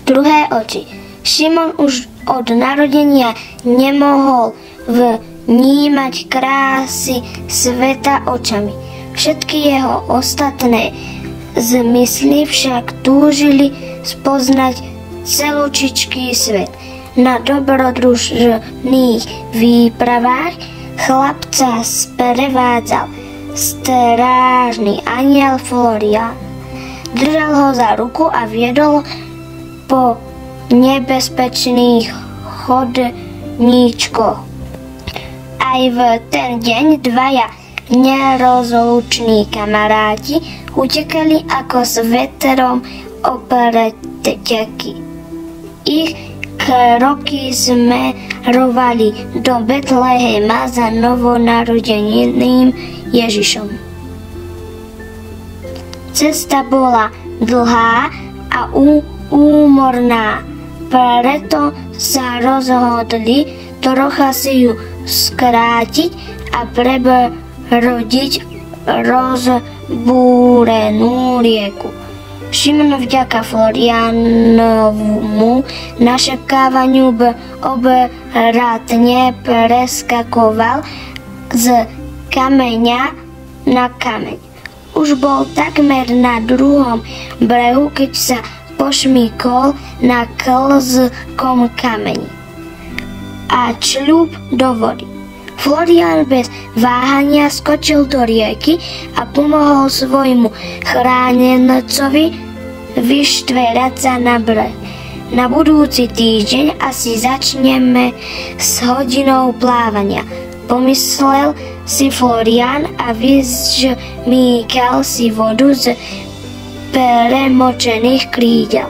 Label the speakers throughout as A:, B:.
A: druhé oči. Šimon už od narodenia nemohol vnímať krásy sveta očami. Všetky jeho ostatné zmysly však túžili spoznať celúčičký svet. Na dobrodružných výpravách chlapca sprevádzal strážny anjel Florián. Držal ho za ruku a viedol po nebezpečných chodníčkoch. Aj v ten deň dvaja nerozluční kamaráti utekali ako s vetrom opreteky. Ich kroky smerovali do Betlehema za novonarodeným Ježišom. Cesta bola dlhá a úmorná, preto sa rozhodli trocha si ju skrátiť a prebrodiť rozbúrenú rieku. Šimon vďaka Floriánovmu našepkávaniu obratne preskakoval z kameňa na kameň. Už bol takmer na druhom brehu, keď sa pošmykol na klzkom kameni a čľúb do vody. Florián bez váhania skočil do rieky a pomohol svojmu chránencovi vyštverať sa na breh. Na budúci týždeň asi začneme s hodinou plávania, pomyslel si Florián a vyžmýkal si vodu z premočených krídel.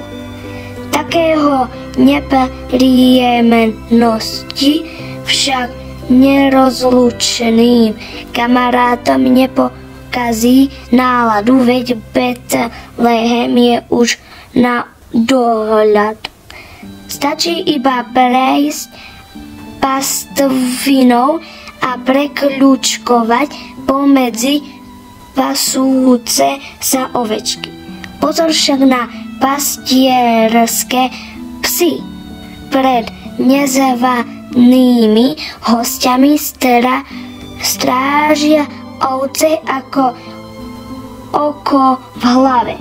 A: Takého nepríjemnosti však nerozlučným kamarátom nepokazí náladu, veď Betlehem je už na dohľad. Stačí iba prejsť pastvinou a prekľúčkovať pomedzi pasúce sa ovečky. Pozor však na pastierské psy. Pred nezvanými hostiami strážia ovce ako oko v hlave.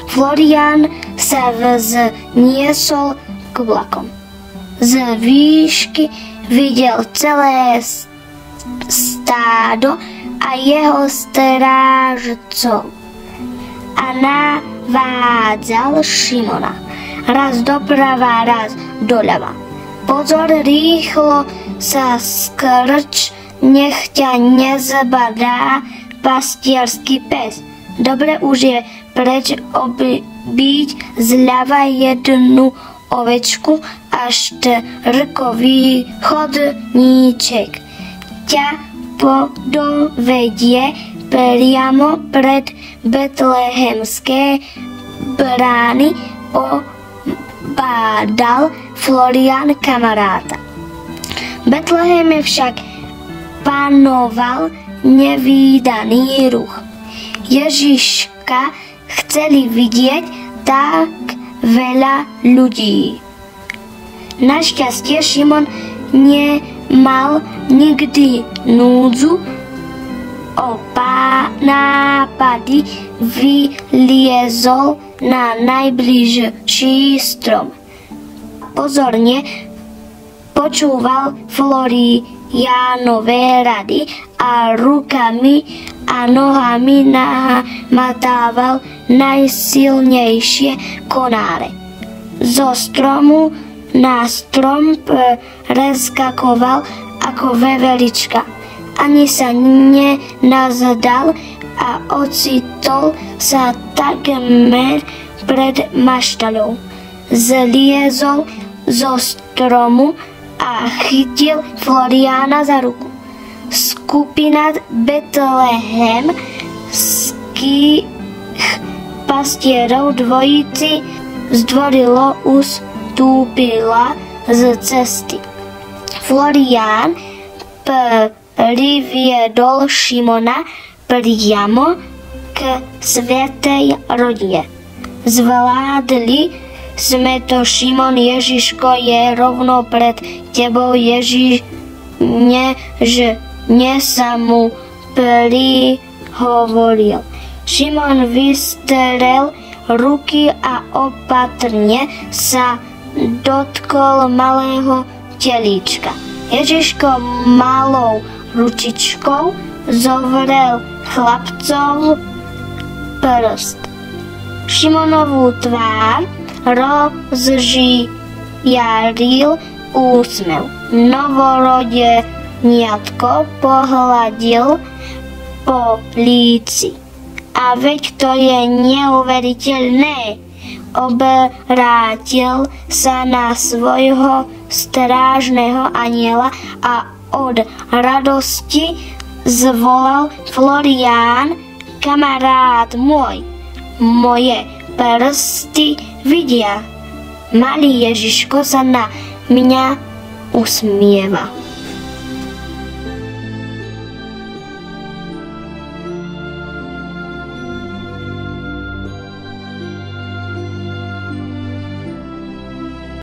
A: Florián sa vzniesol k oblakom. Z výšky videl celé stádo a jeho strážcov a navádzal Šimona. Raz doprava, raz doľava. Pozor, rýchlo sa skrč, nech ťa nezbadá pastierský pes. Dobre, už je preč, byť zľava jednu ovečku a štrkový chodníček ťa podovedie priamo pred betlehemské brány, pobádal Florián kamaráta. V Betleheme však panoval nevídaný ruch. Ježiška chceli vidieť tak veľa ľudí. Našťastie Šimon nemal nikdy núdzu o nápady, vyliezol na najbližší strom. Pozorne počúval Floriánove rady a rukami a nohami namatával najsilnejšie konáre. Zo stromu na strom preskakoval ako veverička. Ani sa nenazdal a ocitol sa takmer pred maštaľou. Zliezol zo stromu a chytil Floriána za ruku. Skupina betlehemských pastierov dvojici zdvorilo ustúpila z cesty. Florián priviedol Šimona priamo k svätej rodine. Zvládli sme to, Šimon, Ježiško je rovno pred tebou, Ježiš sa mu prihovoril. Šimon vystrel ruky a opatrne sa dotkol malého telíčka. Ježiško malou ručičkou zovrel chlapcov prst. Šimonovú tvár rozžiaril úsmev. Novorodeniatko pohľadil po líci. A veď to je neuveriteľné. Obrátil sa na svojho strážneho anjela a od radosti zvolal: Florián, kamarát môj, moje prsty vidia. Malý Ježiško sa na mňa usmieva.